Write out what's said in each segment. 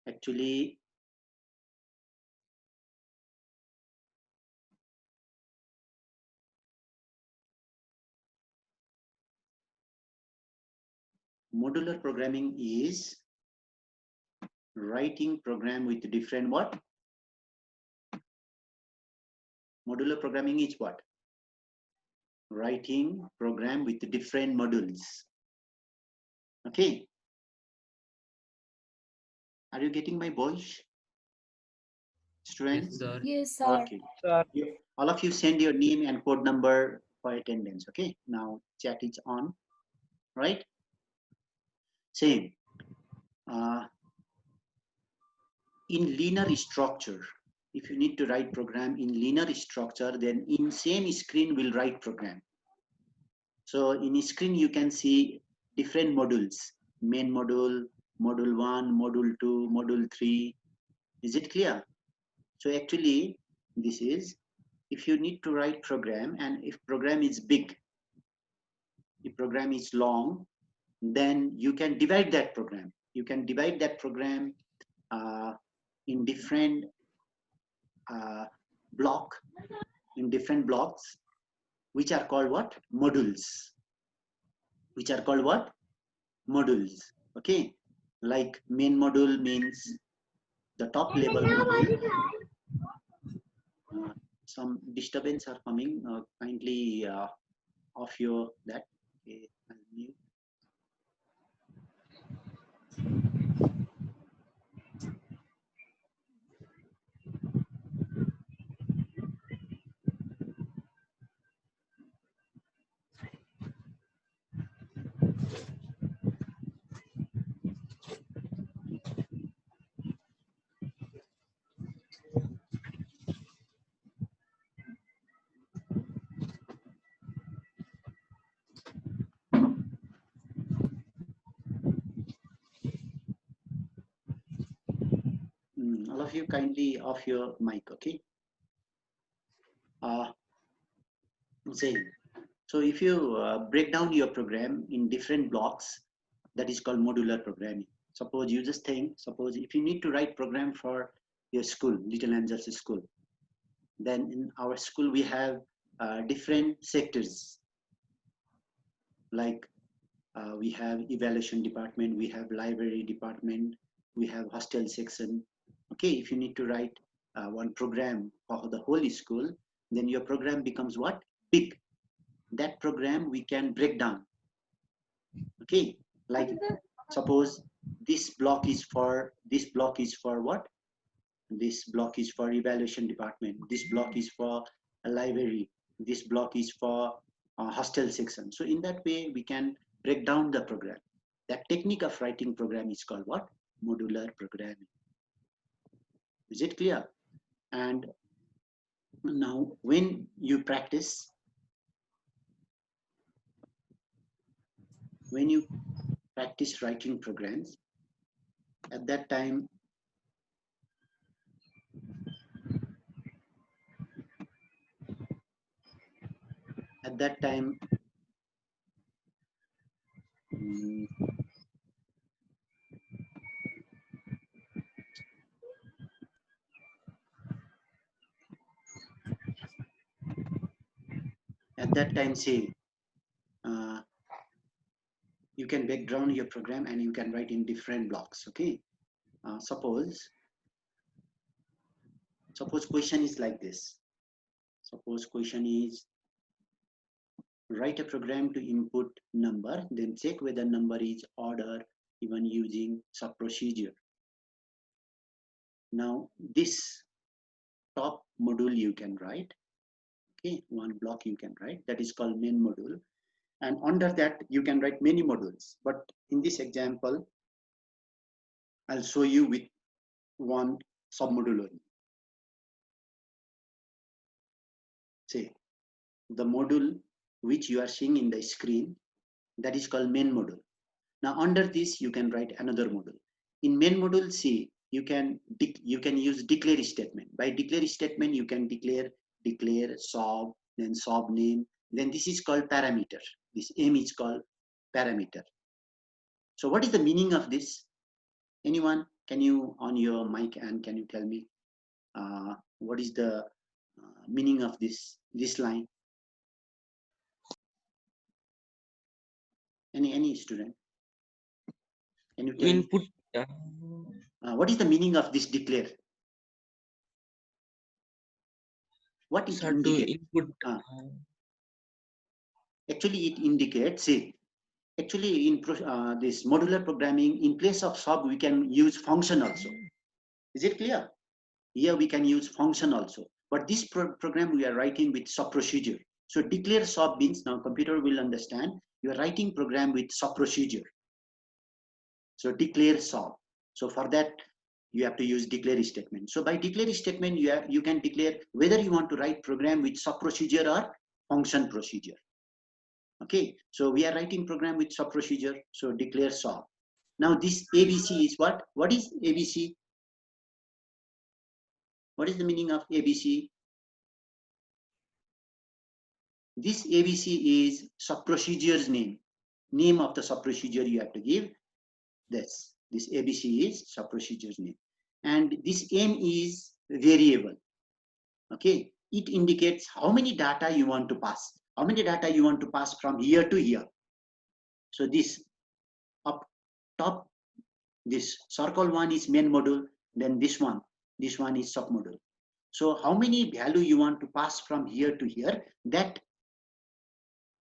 Actually, modular programming is writing program with different what? Modular programming is what? Writing program with different modules. Okay. Are you getting my voice, students? Yes, sir. Yes, sir. Okay. Sir, All of you send your name and code number for attendance. Okay. Now chat is on, right? Same. Uh, in linear structure, if you need to write program in linear structure, then in same screen will write program. So in screen you can see different modules: main module, module 1, module 2, module 3. Is it clear? So actually this is, if you need to write program, and if program is big, if program is long, then you can divide that program. You can divide that program in different uh, block, in different blocks, which are called what? Modules. Which are called what? Modules. Okay. Like main module means the top level module. Some disturbance are coming. Kindly off your that. Okay, I'll mute. All of you kindly off your mic, okay? Same. So if you break down your program in different blocks, that is called modular programming. Suppose you just think, suppose if you need to write program for your school, Little Angels School, then in our school we have different sectors. Like we have evaluation department, we have library department, we have hostel section. Okay, if you need to write one program for the whole school, then your program becomes what? Big. That program we can break down. Okay, like suppose this block is for what? This block is for evaluation department. This block is for a library. This block is for hostel section. So in that way, we can break down the program. That technique of writing program is called what? Modular programming. Is it clear? And now when you practice, writing programs, at that time, mm, say, uh, you can break down your program and you can write in different blocks. Okay. Suppose question is like this. Suppose question is, write a program to input number, then check whether number is order even using sub procedure. Now this top module you can write. Okay, one block you can write, that is called main module, and under that you can write many modules. But in this example, I'll show you with one submodule only. Say the module which you are seeing in the screen, that is called main module. Now under this you can write another module. In main module, see, you can use declare statement. By declare statement you can declare sub, then sub name, then this is called parameter. This m is called parameter. So what is the meaning of this? Anyone? Can you on your mic and can you tell me what is the meaning of this line? Any student? Can you tell me Input. what is the meaning of this declare? What it Sir, to indicates? input. Actually, it indicates. See, actually, in this modular programming, in place of sub, we can use function also. Is it clear? Here we can use function also. But this program we are writing with sub procedure. So declare sub means now computer will understand you are writing program with sub procedure. So declare sub. So for that you have to use declare statement. So by declare statement you can declare whether you want to write program with sub procedure or function procedure. Okay, so we are writing program with sub procedure. So declare sub. Now this ABC is what? What is ABC? What is the meaning of ABC? This ABC is sub-procedure's name of the sub-procedure you have to give. This ABC is sub-procedure's name. And this M is variable. Okay, it indicates how many data you want to pass. How many data you want to pass from here to here. So this up top, this circle one is main module, then this one is sub-module. So how many value you want to pass from here to here, that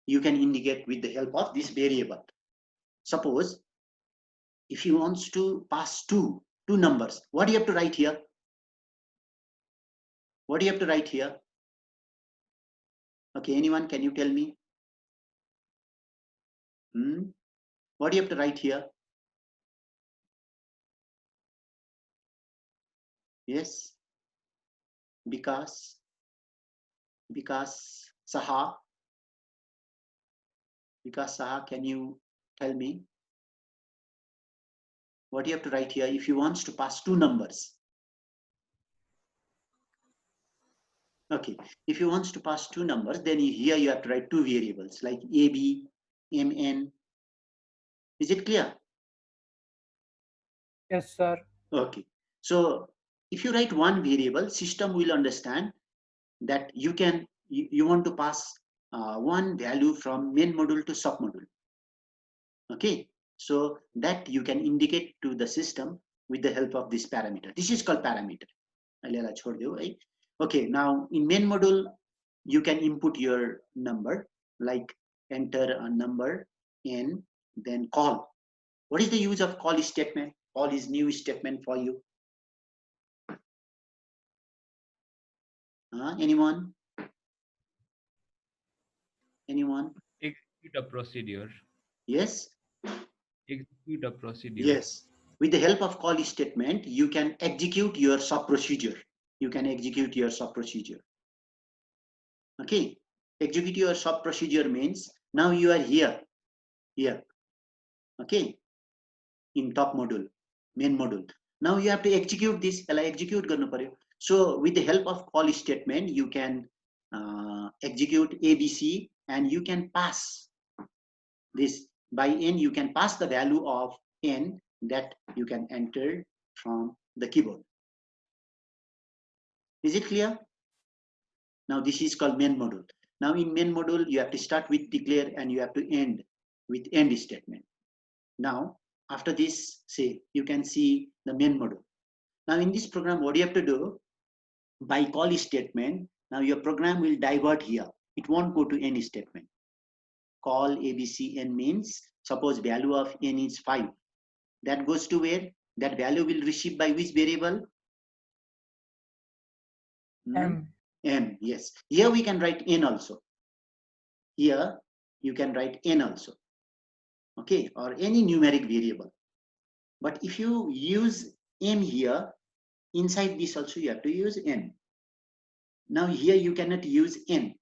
you can indicate with the help of this variable. Suppose if you want to pass two numbers, what do you have to write here? What do you have to write here? Okay, anyone, can you tell me? What do you have to write here? Yes, because Saha, can you tell me what do you have to write here if you want to pass two numbers? Okay, if you want to pass two numbers, then here you have to write two variables like AB, MN. Is it clear? Yes, sir. Okay, so if you write one variable, system will understand that you want to pass one value from main module to sub module. Okay, so that you can indicate to the system with the help of this parameter. This is called parameter. Okay, now in main module you can input your number, like enter a number n, then call. What is the use of call statement? Call is new statement for you. Anyone? Execute a procedure. Yes. Execute a procedure. Yes. With the help of call statement, you can execute your sub procedure. Okay. Execute your sub procedure means now you are here. Okay. In top module, main module. Now you have to execute this. Execute garnu paryo. So with the help of call statement, you can execute ABC and you can pass this by n. You can pass the value of n that you can enter from the keyboard. Is it clear? Now this is called main module. Now in main module, you have to start with declare and you have to end with end statement. Now after this, say you can see the main module. Now in this program, what do you have to do? By call statement, now your program will divert here. It won't go to any statement. Call ABCN means suppose value of n is 5. That goes to where? That value will receive by which variable? M. M, yes. Here we can write n also. Here you can write n also. Okay, or any numeric variable. But if you use m here, inside this also you have to use n. Now here you cannot use n.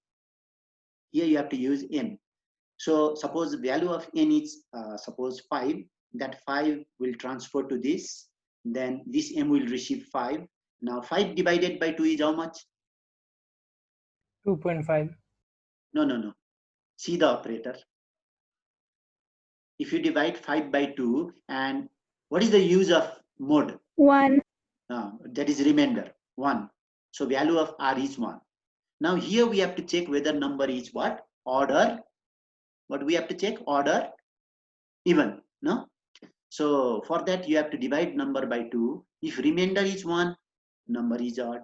Here you have to use n. So suppose the value of n is suppose 5. That 5 will transfer to this. Then this m will receive 5. Now 5 divided by 2 is how much? 2.5. No. See the operator. If you divide 5 by 2, and what is the use of Mode. 1. That is remainder 1. So value of R is 1. Now here we have to check whether number is what? Order. What we have to check? Order even. No. So for that you have to divide number by 2. If remainder is 1, number is odd.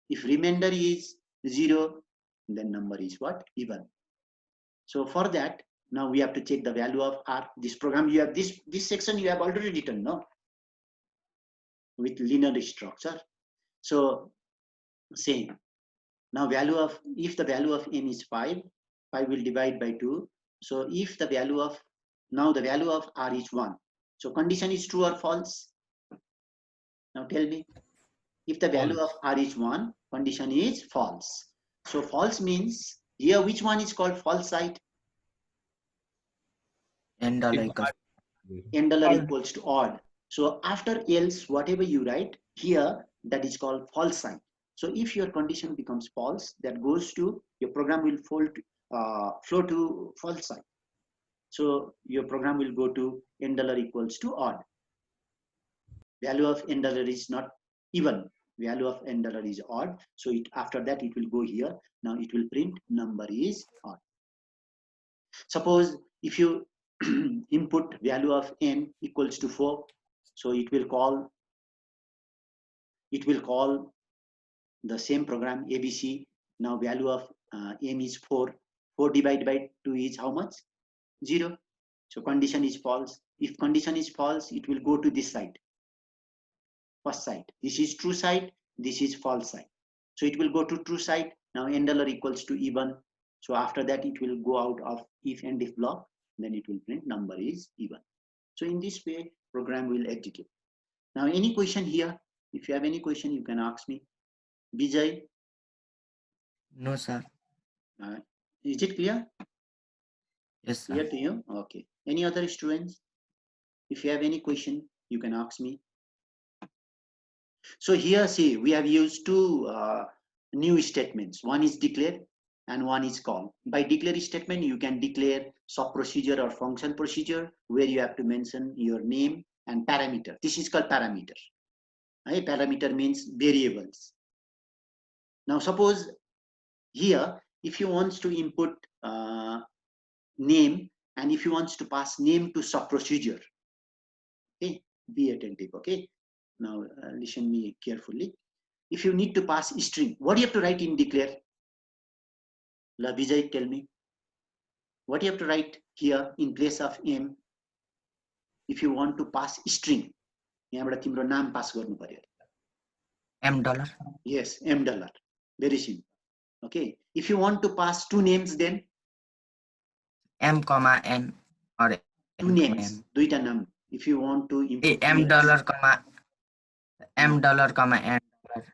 If remainder is 0, then number is what? Even. So for that, now we have to check the value of R. This program you have this section you have already written, no? With linear structure. So same. Now value of, if the value of n is 5, 5 will divide by 2. So if the value of, now the value of R is 1. So condition is true or false? Now tell me. If the value False. of R is 1, condition is false. So false means here which one is called false side? N dollar If equals N dollar Odd. equals to odd. So after else, whatever you write here, that is called false sign. So if your condition becomes false, that goes to, your program will flow to false sign. So your program will go to N dollar equals to odd. Value of N dollar is not even. Value of N dollar is odd. So after that it will go here. Now it will print number is odd. Suppose if you input value of n equals to 4, so it will call the same program ABC. Now value of n is 4. 4 divided by 2 is how much? 0. So condition is false. If condition is false, it will go to this side. First side. This is true side. This is false side. So it will go to true side. Now n dollar equals to even. So after that it will go out of if and if block. Then it will print number is even. So in this way, program will execute. Now any question here? If you have any question, you can ask me. Vijay, no, sir. is it clear? Yes, sir. Clear to you? Okay. Any other students? If you have any question, you can ask me. So here, see, we have used two new statements. One is declare and one is call. By declare statement, you can declare sub procedure or function procedure where you have to mention your name and parameter. This is called parameter. Right? Parameter means variables. Now suppose here, if you want to input name and if you want to pass name to sub procedure, okay, be attentive. Okay, now listen me carefully. If you need to pass string, what do you have to write in declare? La Vijay, tell me. What do you have to write here in place of m? If you want to pass string, यहाँबाट तिम्रो नाम पास गर्नु पर्यो. M dollar. Yes, m dollar. Very simple. Okay. If you want to pass two names, then M comma N or two N comma names, M. दुईटा नाम. If you want to input M dollar comma M dollar comma N dollar.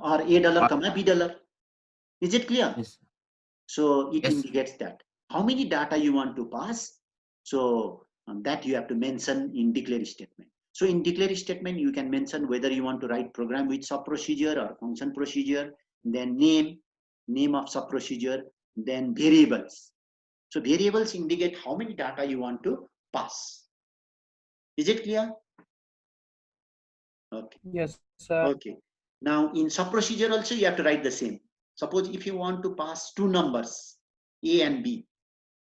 or a dollar comma b dollar. Is it clear? Yes. So it Yes. indicates that how many data you want to pass. So that you have to mention in declare statement. So in declare statement, you can mention whether you want to write program with sub procedure or function procedure, then name of sub procedure, then variables. So variables indicate how many data you want to pass. Is it clear? Okay. Yes, sir. Okay. Now in sub procedure also you have to write the same. Suppose if you want to pass two numbers, A and B,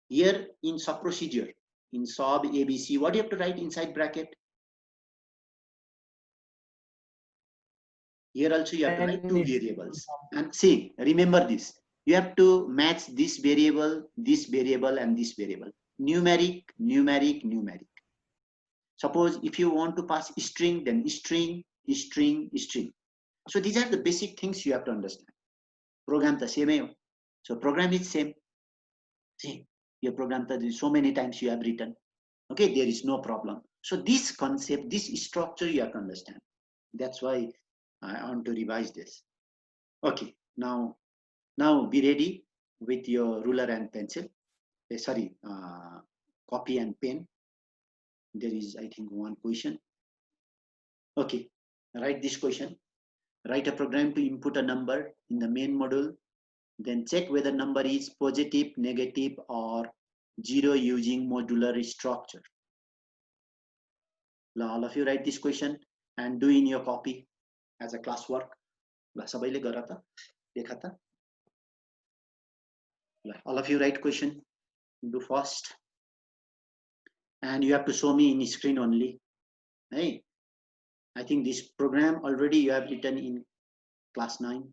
here in sub procedure, in sub ABC, what do you have to write inside bracket? Here also you have to write two variables. And see, remember this. You have to match this variable, and this variable. Numeric, numeric, numeric. Suppose if you want to pass string, then string, string, string. So these are the basic things you have to understand. Program the same. So program is same. See, your program so many times you have written. Okay, there is no problem. So this concept, this structure you have to understand. That's why I want to revise this. Okay, now be ready with your ruler and pencil. Sorry, copy and pen. There is, I think, one question. Okay, write this question. Write a program to input a number in the main module. Then check whether number is positive, negative, or 0 using modular structure. Now, all of you write this question and do in your copy as a classwork. सबैले गर त देखा त all of you write question, do fast, and you have to show me in screen only. Hey, I think this program already you have written in class 9.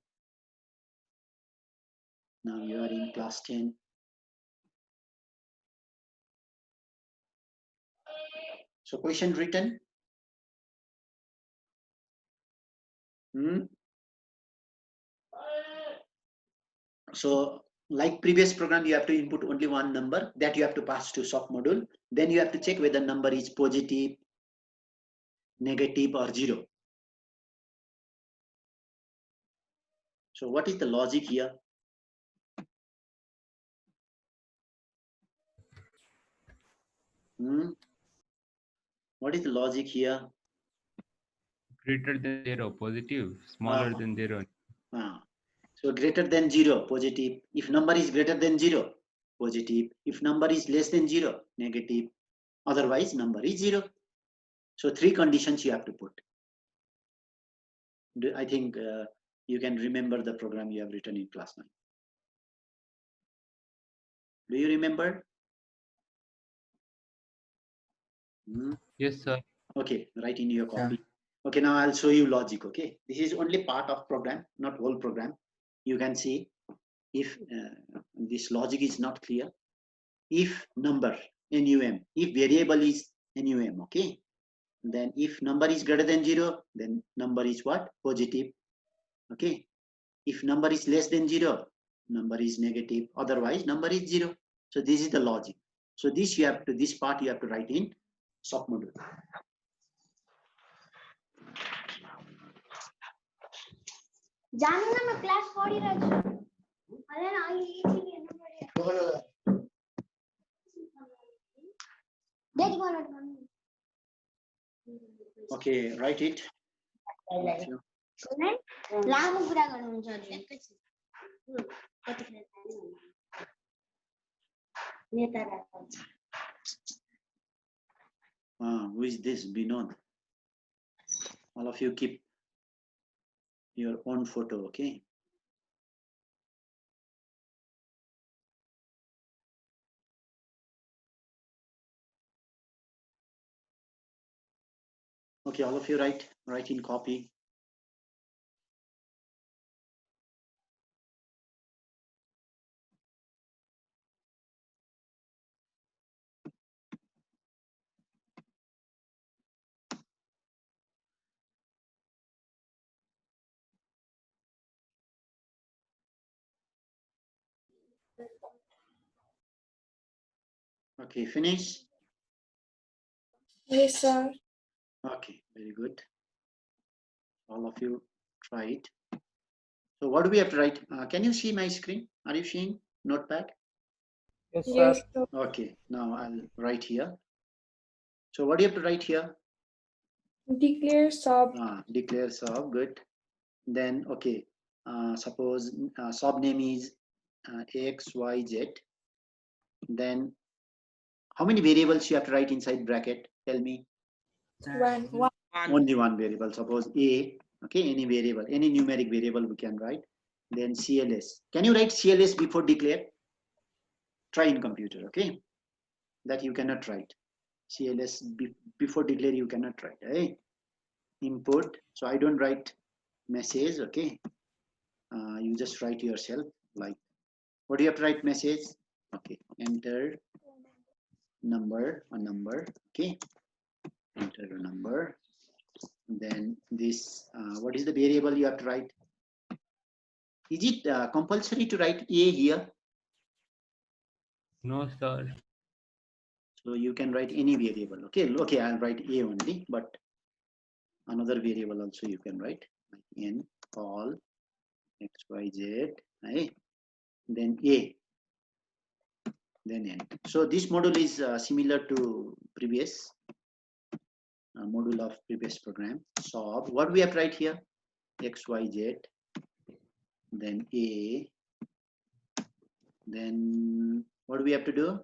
Now you are in class 10. So question written. So like previous program, you have to input only one number that you have to pass to SOP module. Then you have to check whether number is positive, negative, or 0. So what is the logic here? What is the logic here? Greater than 0, positive. Smaller than 0. So greater than 0, positive. If number is greater than 0, positive. If number is less than 0, negative. Otherwise, number is 0. So 3 conditions you have to put. I think you can remember the program you have written in class 9. Do you remember? Yes, sir. Okay, write in your copy. Okay, now I'll show you logic. Okay, this is only part of program, not whole program. You can see if this logic is not clear. If number NUM, if variable is NUM, okay, then if number is greater than 0, then number is what? Positive. Okay, if number is less than 0, number is negative. Otherwise, number is 0. So this is the logic. So this you have to, this part you have to write in SOP module. जानु न class पढिरहेछु हैन अहिले एकछिन हेर्नु पर्यो date convert गर्नु Okay, write it. लामो कुरा गर्नुहुन्छ एकैछिन नेता राख्छ Who is this? Binod. All of you keep your own photo, okay? Okay, all of you write in copy. Okay, finish. Yes, sir. Okay, very good. All of you try it. So what do we have to write? Can you see my screen? Are you seeing notepad? Yes, sir. Okay, now I'll write here. So what do you have to write here? Declare sub. Declare sub, good. Then, okay, suppose sub name is X, Y, Z. Then how many variables you have to write inside bracket? Tell me. One. Only one variable. Suppose A, okay, any variable, any numeric variable we can write. Then CLS. Can you write CLS before declare? Try in computer, okay? That you cannot write. CLS before declare you cannot write, right? Input. So I don't write message, okay? You just write yourself like, what do you have to write message? Okay, enter number, a number, okay? Enter a number. Then this, what is the variable you have to write? Is it compulsory to write A here? No, sir. So you can write any variable. Okay, okay, I'll write A only, but another variable also you can write. N, all, X, Y, Z, right? Then A, then N. So this module is similar to previous module of previous program. So what we have to write here? X, Y, Z, then A, then what do we have to do?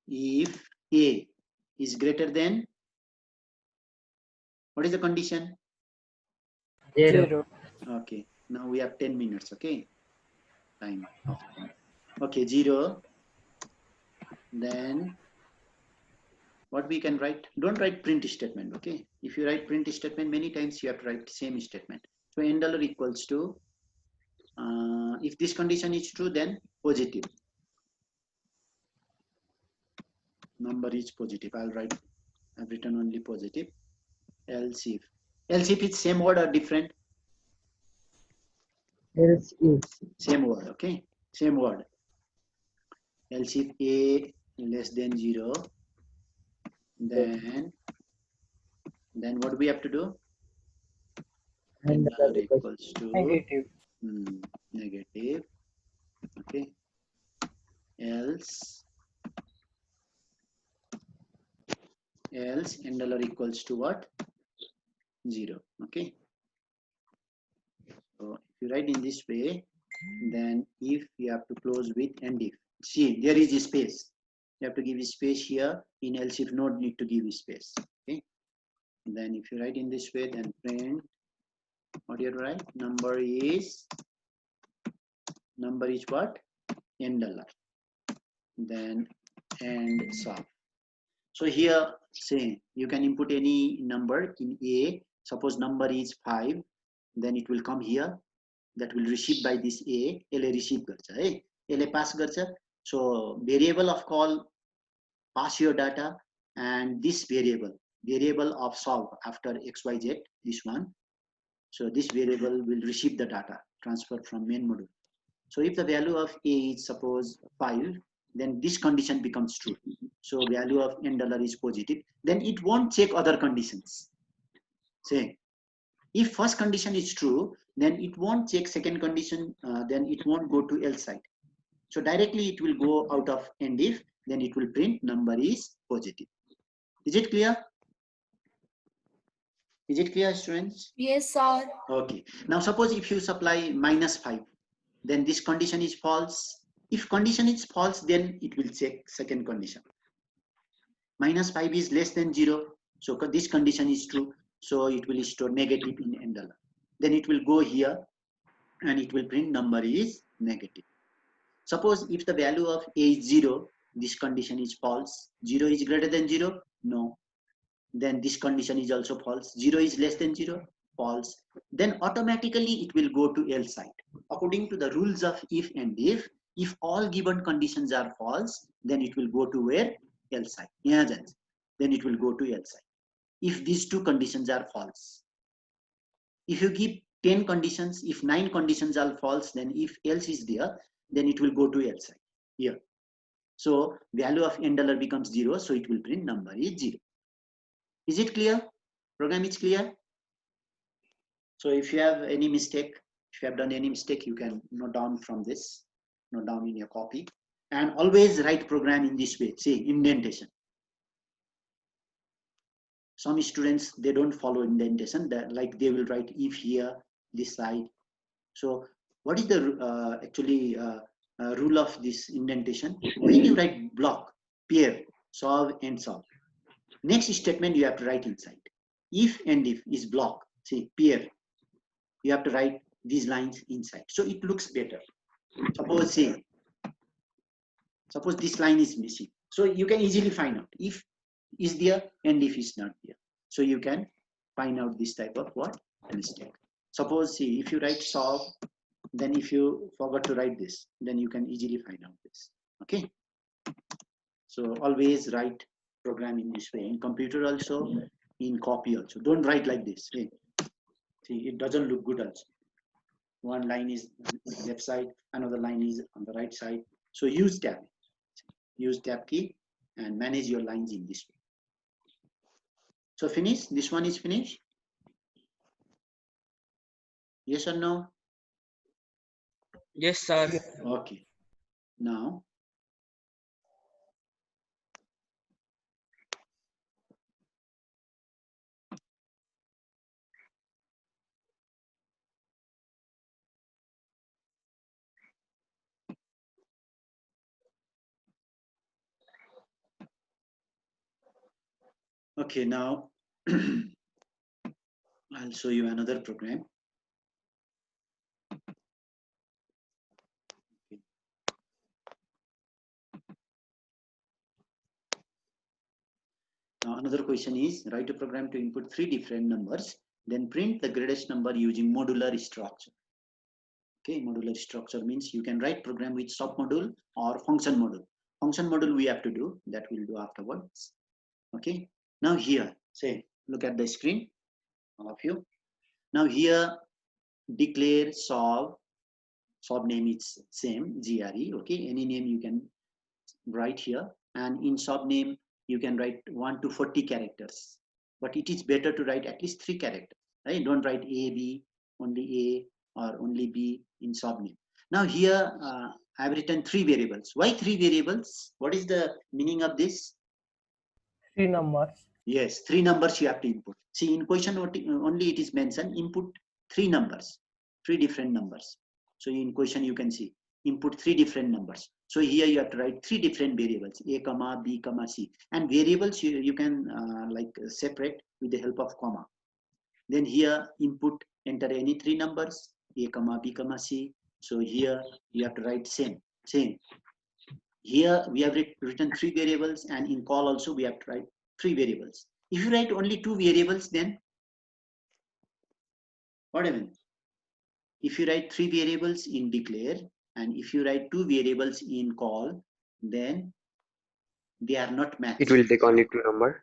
If A is greater than What is the condition? 0. Okay, now we have 10 minutes. Okay, time of 10. Okay, 0. Then what we can write? Don't write print statement. Okay, if you write print statement many times, you have to write same statement. So n dollar equals to, if this condition is true, then positive. Number is positive. I've written only positive. Else if it's same word or different? Else if. Same word. Okay, same word. Else if a less than 0, then what we have to do? N dollar equals to Negative. negative. Okay, else n dollar equals to what? 0. Okay, so if you write in this way, then if you have to close with and if. See, there is a space. You have to give a space here. In else if node need to give a space. Okay, then if you write in this way, then print, what do you write? Number is what? N dollar. Then and solve. So here, say you can input any number in A. Suppose number is 5, then it will come here. That will receive by this A. LA receive garcha, eh? LA pass garcha. So variable of call, pass your data, and this variable of solve after XYZ, this one. So this variable will receive the data transferred from main module. So if the value of A is suppose 5, then this condition becomes true. So value of n dollar is positive. Then it won't check other conditions. Say, if first condition is true, then it won't check second condition. Then it won't go to else side. So directly it will go out of end if. Then it will print number is positive. Is it clear? Is it clear, students? Yes, sir. Okay. Now suppose if you supply -5, then this condition is false. If condition is false, then it will check second condition. -5 is less than 0. So this condition is true. So it will store negative in n dollar. Then it will go here and it will print number is negative. Suppose if the value of A is 0, this condition is false. 0 is greater than 0? No. Then this condition is also false. 0 is less than 0? False. Then automatically it will go to else side. According to the rules of if and if all given conditions are false, then it will go to where? Else side. Yeah, then it will go to else side. If these two conditions are false. If you give 10 conditions, if 9 conditions are false, then if else is there, then it will go to else side here. So value of n dollar becomes 0, so it will print number is 0. Is it clear? Program is clear? So if you have any mistake, if you have done any mistake, you can note down from this, note down in your copy, and always write program in this way. See, indentation. Some students, they don't follow indentation, that like they will write if here, this side. So what is the rule of this indentation? When you write block, pair, solve and solve, next statement you have to write inside. If and if is block, see pair, you have to write these lines inside. So it looks better. Suppose this line is missing. So you can easily find out if is there and if is not there. So you can find out this type of what? Mistake. Suppose see if you write solve, then if you forgot to write this, then you can easily find out this. Okay. So always write program in this way. In computer also, in copy also. Don't write like this. Hey. See, it doesn't look good also. One line is left side, another line is on the right side. So use tab key and manage your lines in this way. So finish, this one is finished. Yes or no? Yes, sir. Okay. Now, okay, now I'll show you another program. Now another question is, write a program to input 3 different numbers, then print the greatest number using modular structure. Okay, modular structure means you can write program with submodule or function module. Function module we have to do, that we'll do afterwards. Okay, now here, say, look at the screen, all of you. Now here, declare sub name is same, GRE, okay, any name you can write here, and in sub name you can write 1 to 40 characters, but it is better to write at least 3 characters, right? Don't write A, B, only A or only B in sub name. Now here I've written 3 variables. Why 3 variables? What is the meaning of this? 3 numbers. Yes, 3 numbers you have to input. See, in question only it is mentioned input 3 numbers, 3 different numbers. So in question you can see input 3 different numbers. So here you have to write 3 different variables, A, comma, B, comma, C. And variables you can separate with the help of comma. Then here input, enter any 3 numbers, A, comma, B, comma, C. So here you have to write same. Here we have written 3 variables, and in call also we have to write 3 variables. If you write only 2 variables, then what happens? If you write 3 variables in declare, and if you write 2 variables in call, then they are not matched. It will take only 2 numbers.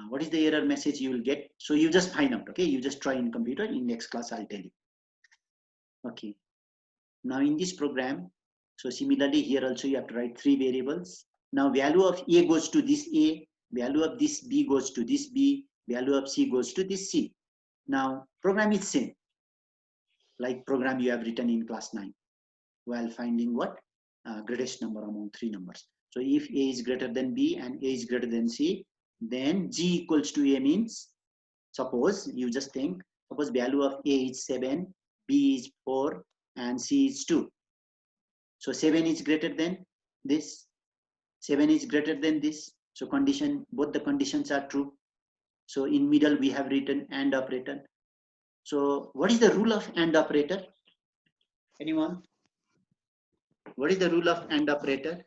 What is the error message you will get? So you just find out, okay? You just try in computer. In next class, I'll tell you. Okay. Now in this program, so similarly here also you have to write 3 variables. Now value of A goes to this A, value of this B goes to this B, value of C goes to this C. Now program is same, like program you have written in class 9, while finding what? Greatest number among 3 numbers. So if A is greater than B and A is greater than C, then G equals to A means, suppose you just think, suppose value of A is 7, B is 4, and C is 2. So 7 is greater than this, 7 is greater than this. So condition, both the conditions are true. So in middle we have written AND operator. So what is the rule of AND operator? Anyone? What is the rule of AND operator?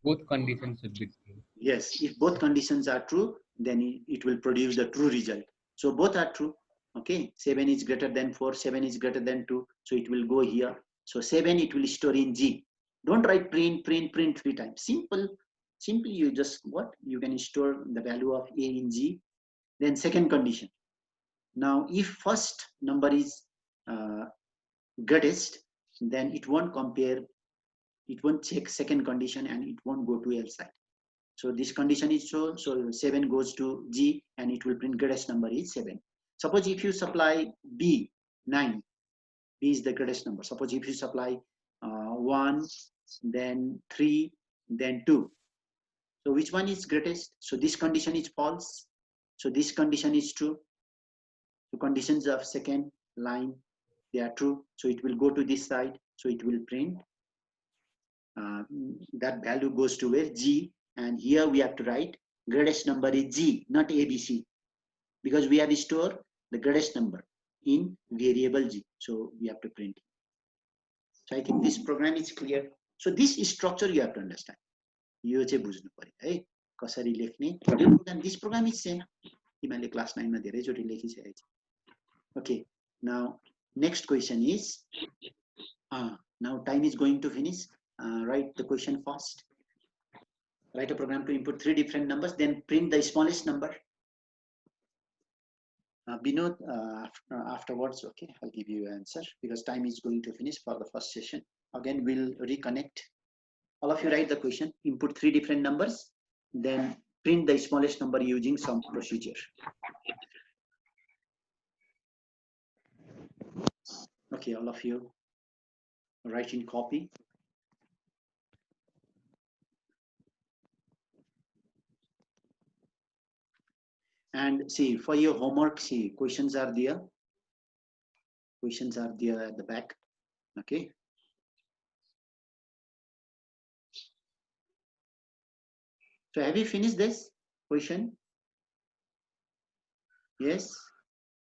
Both conditions should be true. Yes, if both conditions are true, then it will produce the true result. So both are true. Okay, 7 is greater than 4, 7 is greater than 2. So it will go here. So 7 it will store in G. Don't write print 3 times. Simply you just what? You can store the value of A in G. Then second condition. Now if first number is greatest, then it won't compare, it won't check second condition, and it won't go to else side. So this condition is so 7 goes to G, and it will print greatest number is 7. Suppose if you supply B 9, B is the greatest number. Suppose if you supply 1, then 3, then 2. So which one is greatest? So this condition is false. So this condition is true. The conditions of second line, they are true. So it will go to this side. So it will print. That value goes to where? G. And here we have to write greatest number is G, not ABC. Because we have stored the greatest number in variable G. So we have to print. So I think this program is clear. So this structure you have to understand. यो चाहिँ बुझ्नु पर्यो है कसरी लेख्ने. This program is same. तिमीले class 9 मा धेरैचोटि लेखिसकेको छ. Okay, now next question is now time is going to finish. Write the question first. Write a program to input 3 different numbers, then print the smallest number. Binod, afterwards, okay, I'll give you an answer because time is going to finish for the first session. Again, we'll reconnect. All of you write the question, input 3 different numbers, then print the smallest number using some procedure. Okay, all of you write in copy. And see, for your homework, see, questions are there. Questions are there at the back. Okay. So have you finished this question? Yes.